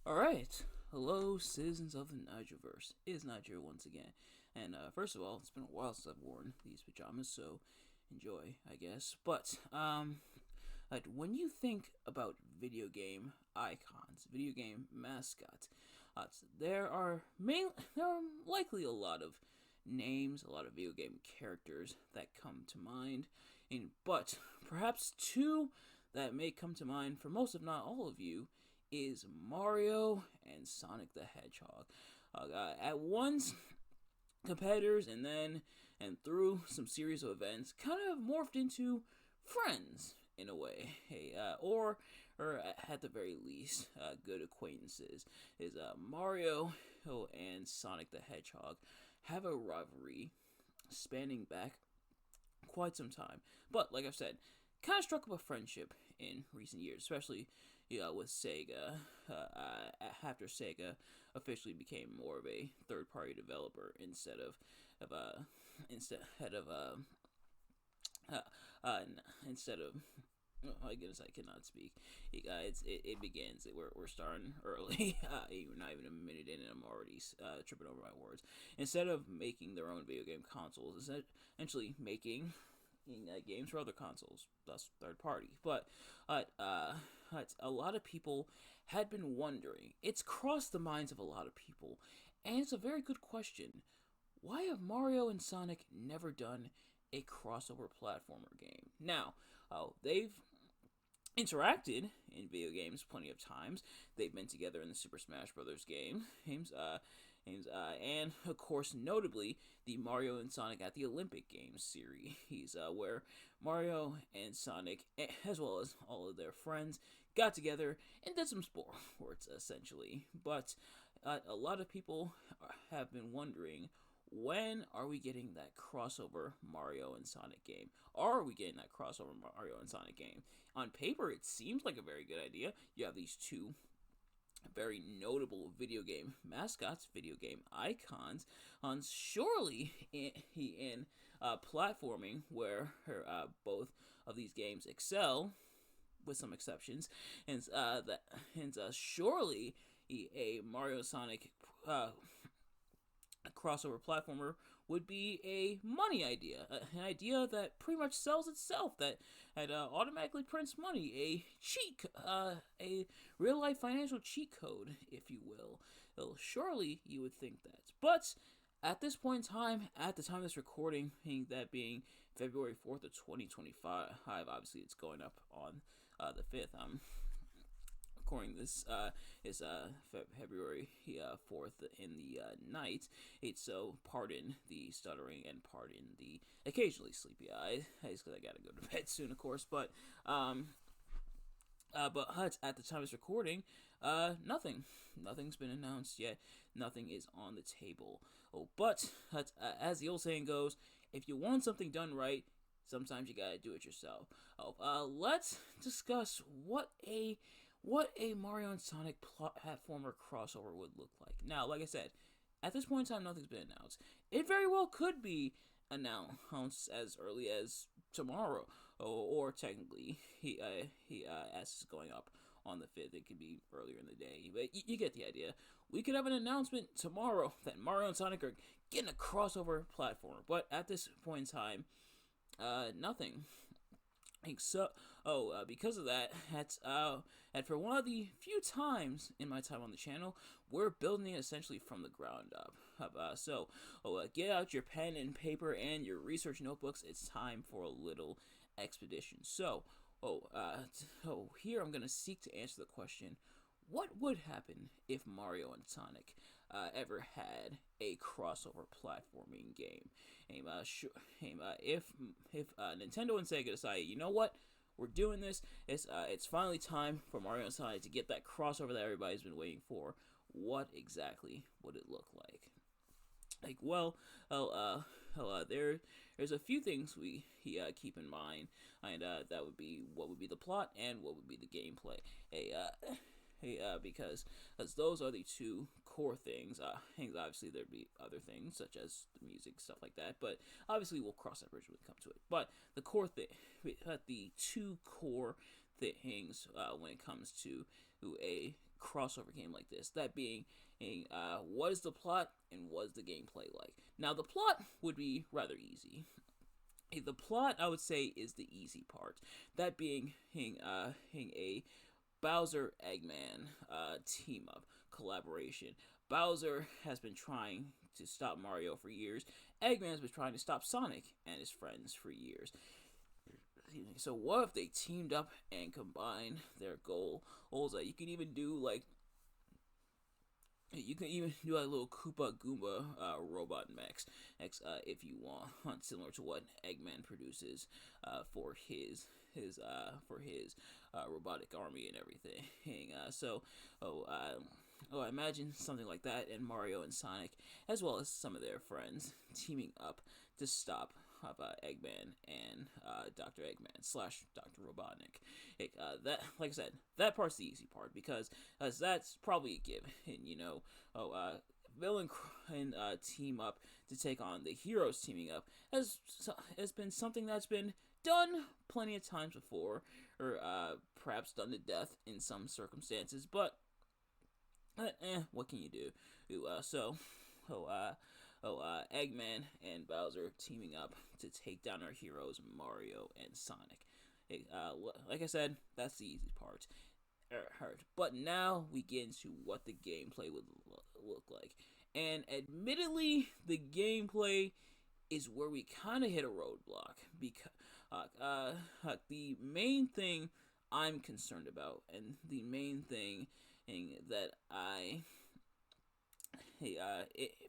Alright, hello citizens of the Nigerverse. It is Niger once again. And first of all, it's been a while since I've worn these pajamas, so enjoy, I guess. But when you think about video game icons, video game mascots, there are likely a lot of names, a lot of video game characters that come to mind. But perhaps two that may come to mind for most, if not all of you, is Mario and Sonic the Hedgehog. At once, competitors, and through some series of events, kind of morphed into friends in a way. Or at the very least, good acquaintances. Is Mario and Sonic the Hedgehog have a rivalry spanning back quite some time. But like I've said, kind of struck up a friendship in recent years, especially with Sega. After Sega officially became more of a third-party developer uh, instead of oh my goodness, I cannot speak. It begins. We're starting early. We're not even a minute in, and I'm already tripping over my words. Instead of making their own video game consoles, essentially making games for other consoles, thus third party. A lot of people had been wondering. It's crossed the minds of a lot of people, and it's a very good question. Why have Mario and Sonic never done a crossover platformer game? Now, they've interacted in video games plenty of times. They've been together in the Super Smash Bros. And of course, notably, the Mario and Sonic at the Olympic Games series, where Mario and Sonic, as well as all of their friends, got together and did some sports, essentially. But a lot of people have been wondering, when are we getting that crossover Mario and Sonic game? Are we getting that crossover Mario and Sonic game? On paper, it seems like a very good idea. You have these two very notable video game mascots, video game icons, on surely in platforming where both of these games excel, with some exceptions, and surely a Mario Sonic crossover platformer would be a money idea, an idea that pretty much sells itself, that automatically prints money, a real life financial cheat code, if you will. Well, surely you would think that, but at this point in time, at the time of this recording, that being February 4th of 2025, obviously it's going up on the 5th. Recording this is February 4th in the night. So pardon the stuttering and pardon the occasionally sleepy eye. Because I gotta go to bed soon, of course. But at the time of this recording, nothing's been announced yet. Nothing is on the table. But as the old saying goes, if you want something done right, sometimes you gotta do it yourself. Let's discuss what a Mario and Sonic platformer crossover would look like. Now, like I said, at this point in time, nothing's been announced. It very well could be announced as early as tomorrow, or technically, as is going up on the 5th, it could be earlier in the day. But you get the idea. We could have an announcement tomorrow that Mario and Sonic are getting a crossover platformer. But at this point in time, nothing. Because of that, and for one of the few times in my time on the channel, we're building it essentially from the ground up. Get out your pen and paper and your research notebooks. It's time for a little expedition. Here I'm gonna seek to answer the question: what would happen if Mario and Sonic ever had a crossover platforming game? If Nintendo and Sega decide, you know what, we're doing this. It's finally time for Mario and Sonic to get that crossover that everybody's been waiting for. What exactly would it look like? There's a few things we keep in mind, and that would be what would be the plot and what would be the gameplay. Because as those are the two core things. Obviously there'd be other things such as the music, stuff like that, but obviously we'll cross that bridge when we come to it. But the two core things when it comes to a crossover game like this. That being, what is the plot and what is the gameplay like? Now, the plot would be rather easy. The plot, I would say, is the easy part. That being a Bowser Eggman team up collaboration. Bowser has been trying to stop Mario for years. Eggman's been trying to stop Sonic and his friends for years. So what if they teamed up and combined their goals? You can even do like a little Koopa Goomba robot mechs, if you want, similar to what Eggman produces for his robotic army and everything. I imagine something like that, and Mario and Sonic, as well as some of their friends, teaming up to stop Eggman and Dr. Eggman slash Dr. Robotnik. That, like I said, that part's the easy part because that's probably a given. Villain and team up to take on the heroes teaming up has been something that's been done plenty of times before, or perhaps done to death in some circumstances. But what can you do? Eggman and Bowser teaming up to take down our heroes Mario and Sonic. Like I said, that's the easy part. But now we get into what the gameplay would look like. And admittedly, the gameplay is where we kind of hit a roadblock. Because the main thing I'm concerned about, and the main thing that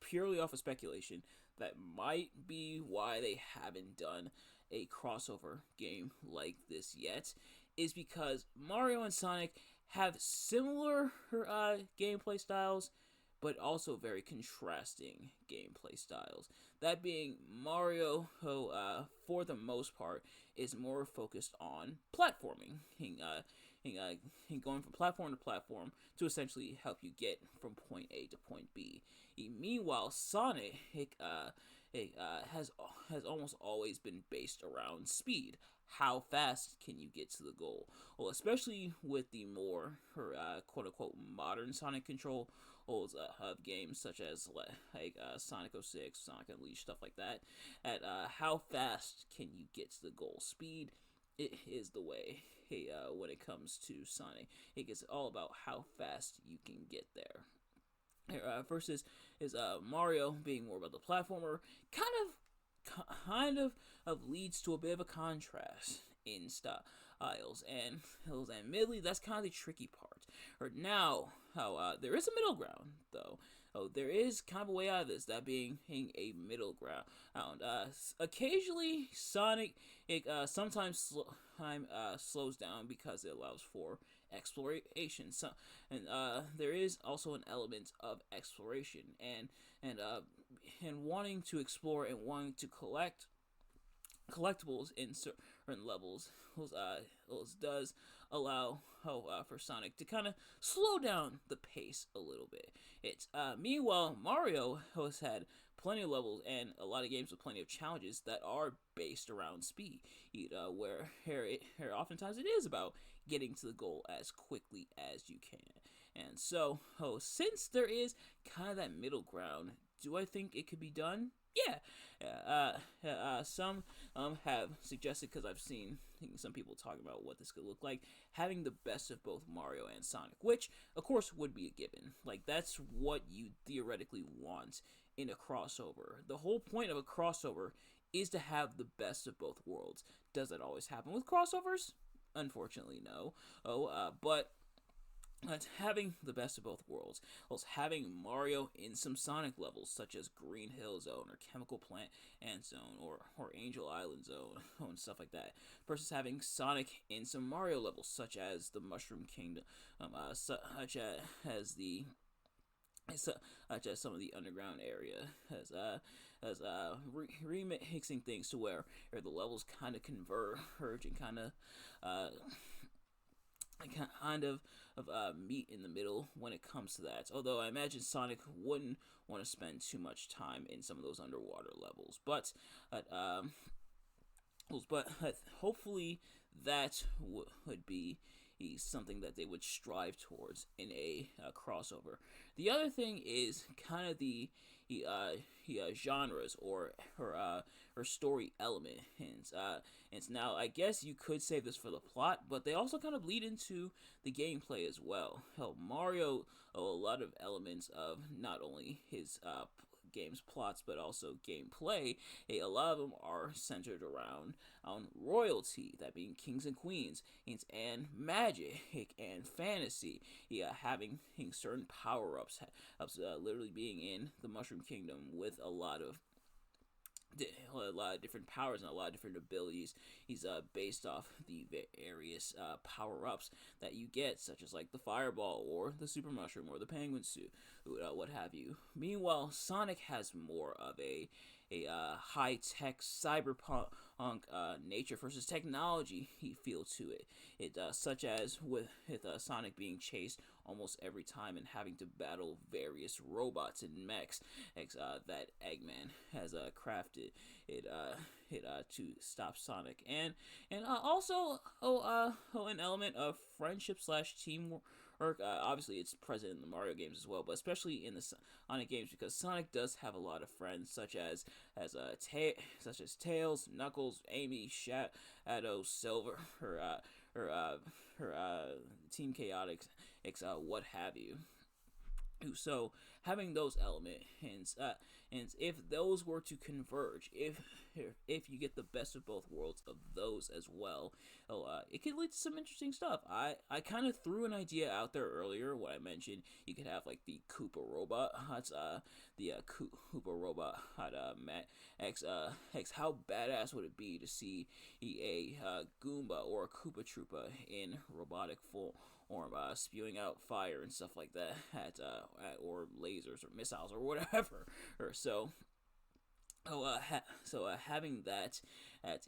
purely off of speculation, that might be why they haven't done a crossover game like this yet, is because Mario and Sonic have similar gameplay styles, but also very contrasting gameplay styles. That being, Mario, for the most part, is more focused on platforming, going from platform to platform to essentially help you get from point A to point B. Meanwhile, Sonic has almost always been based around speed. How fast can you get to the goal? Well, especially with the more quote-unquote modern Sonic control of games such as Sonic 06, Sonic Unleashed, stuff like that. How fast can you get to the goal? Speed, it is the way. When it comes to Sonic, it's all about how fast you can get there. Versus is Mario being more about the platformer, kind of leads to a bit of a contrast in styles, and admittedly, that's kind of the tricky part. Now, there is a middle ground, though. There is kind of a way out of this, that being a middle ground. Occasionally, Sonic sometimes slows down because it allows for exploration. And there is also an element of exploration and wanting to explore and wanting to collect collectibles in certain levels does allow for Sonic to kind of slow down the pace a little bit. Meanwhile, Mario has had plenty of levels and a lot of games with plenty of challenges that are based around speed, where oftentimes it is about getting to the goal as quickly as you can. And so, since there is kind of that middle ground, do I think it could be done? Yeah. Some have suggested, because I've seen some people talking about what this could look like, having the best of both Mario and Sonic, which, of course, would be a given. Like, that's what you theoretically want in a crossover. The whole point of a crossover is to have the best of both worlds. Does that always happen with crossovers? Unfortunately, no. But having the best of both worlds, whilst having Mario in some Sonic levels such as Green Hill Zone or Chemical Plant Ant Zone or Angel Island Zone and stuff like that, versus having Sonic in some Mario levels such as the Mushroom Kingdom, such as some of the underground area, remixing things to where the levels kind of converge and kind of meet in the middle when it comes to that. Although I imagine Sonic wouldn't want to spend too much time in some of those underwater levels, but hopefully that would be something that they would strive towards in a crossover. The other thing is kind of the genres or story element. And now I guess you could save this for the plot, but they also kind of lead into the gameplay as well. Hell, Mario, a lot of elements of not only his game's plots but also gameplay. A lot of them are centered around on royalty, that being kings and queens, and magic and fantasy. Yeah, having certain power ups, literally being in the Mushroom Kingdom with a lot of different powers and a lot of different abilities. He's based off the various power ups that you get, such as like the fireball or the super mushroom or the penguin suit, what have you. Meanwhile, Sonic has more of a high tech cyberpunk nature versus technology feel to it. Such as with Sonic being chased almost every time and having to battle various robots and mechs that Eggman has crafted to stop Sonic, and also an element of friendship slash teamwork. Obviously, it's present in the Mario games as well, but especially in the Sonic games because Sonic does have a lot of friends, such as Tails, Knuckles, Amy, Shadow, Silver, her Team Chaotix, what have you. So having those elements, and if those were to converge, if you get the best of both worlds of those as well, it could lead to some interesting stuff. I kind of threw an idea out there earlier when I mentioned you could have like the Koopa robot, Koopa robot, Matt X. How badass would it be to see a Goomba or a Koopa Troopa in robotic form? Or spewing out fire and stuff like that or lasers or missiles or whatever. Having that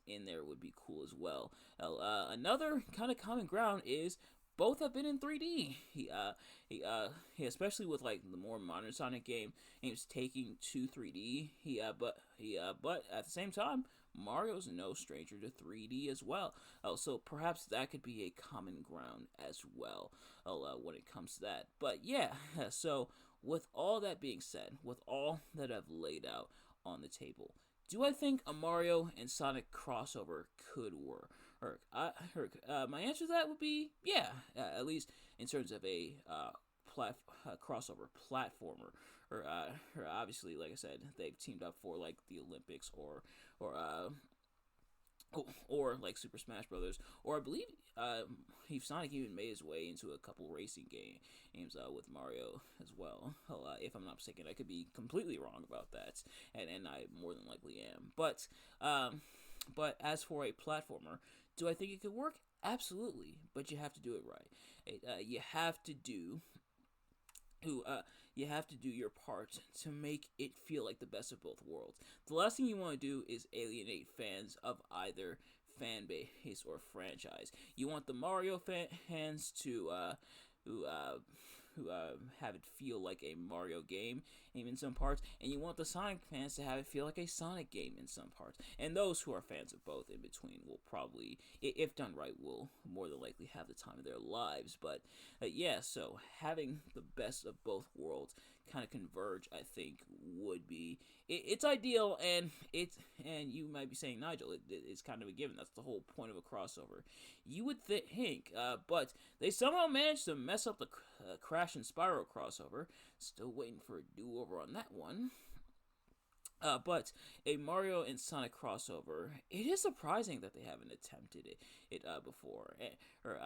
in there would be cool as well. Another kind of common ground is both have been in 3D. Especially with like the more modern Sonic games taking to 3D. But at the same time, Mario's no stranger to 3D as well. So perhaps that could be a common ground as well when it comes to that. But yeah, so with all that being said, with all that I've laid out on the table, do I think a Mario and Sonic crossover could work? My answer to that would be yeah, at least in terms of a crossover platformer. Or obviously, like I said, they've teamed up for like the Olympics or like Super Smash Brothers, or I believe Sonic even made his way into a couple racing games with Mario as well. If I'm not mistaken, I could be completely wrong about that, and I more than likely am. But as for a platformer, do I think it could work? Absolutely, but you have to do it right. You have to do your part to make it feel like the best of both worlds. The last thing you want to do is alienate fans of either fan base or franchise. You want the Mario fans to have it feel like a Mario game in some parts, and you want the Sonic fans to have it feel like a Sonic game in some parts. And those who are fans of both in between will probably, if done right, will more than likely have the time of their lives. But yeah, so having the best of both worlds kind of converge, I think, would be it's ideal, and you might be saying, Nigel, it's kind of a given. That's the whole point of a crossover. You would think, but they somehow managed to mess up the Crash and Spyro crossover. Still waiting for a do-over on that one. But a Mario and Sonic crossover, it is surprising that they haven't attempted it before, or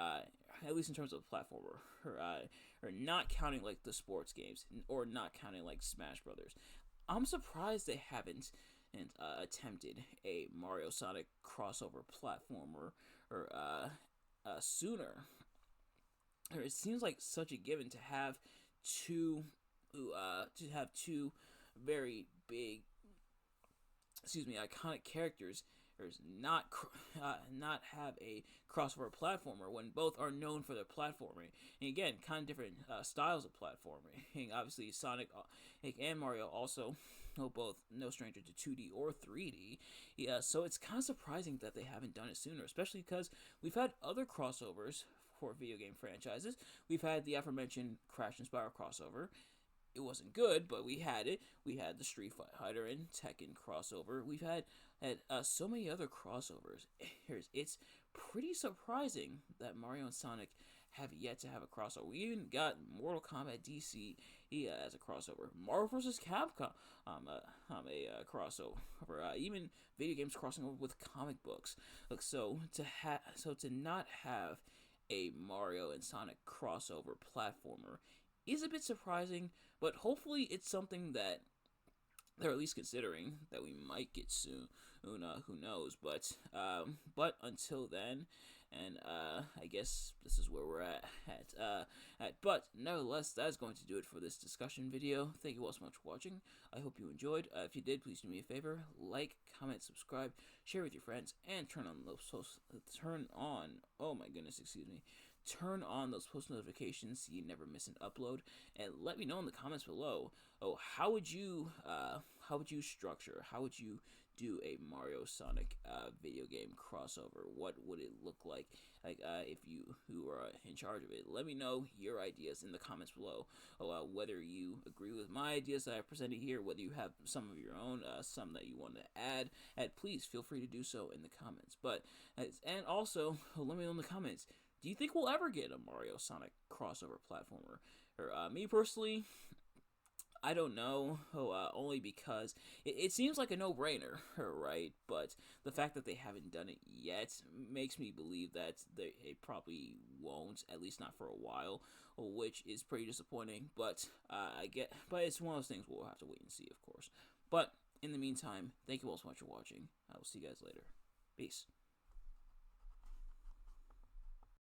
at least in terms of platformer, or not counting like the sports games, or not counting like Smash Brothers. I'm surprised they haven't attempted a Mario Sonic crossover platformer or sooner. Or it seems like such a given to have two very big, iconic characters not have a crossover platformer when both are known for their platforming. And again, kind of different styles of platforming. And obviously, Sonic and Mario also both no stranger to 2D or 3D. Yeah, so it's kind of surprising that they haven't done it sooner, especially because we've had other crossovers for video game franchises. We've had the aforementioned Crash and Spyro crossover. It wasn't good, but we had it. We had the Street Fighter and Tekken crossover. We've had so many other crossovers. It's pretty surprising that Mario and Sonic have yet to have a crossover. We even got Mortal Kombat DC as a crossover. Marvel vs. Capcom, a crossover. Even video games crossing over with comic books. Look, so to not have a Mario and Sonic crossover platformer is a bit surprising, but hopefully it's something that they're at least considering that we might get soon. Who knows? But until then, and I guess this is where we're at. But nevertheless, that is going to do it for this discussion video. Thank you all so much for watching. I hope you enjoyed. If you did, please do me a favor: like, comment, subscribe, share with your friends, and turn on those Oh my goodness, excuse me. Turn on those post notifications so you never miss an upload, and let me know in the comments below. How would you structure? How would you do a Mario Sonic video game crossover? What would it look like? If you who are in charge of it, let me know your ideas in the comments below. Whether you agree with my ideas that I presented here, whether you have some of your own, some that you want to add, please feel free to do so in the comments. And also, let me know in the comments. Do you think we'll ever get a Mario Sonic crossover platformer? Me personally, I don't know. Only because it seems like a no-brainer, right? But the fact that they haven't done it yet makes me believe that they probably won't, at least not for a while, which is pretty disappointing. But but it's one of those things we'll have to wait and see, of course. But in the meantime, thank you all so much for watching. I will see you guys later. Peace.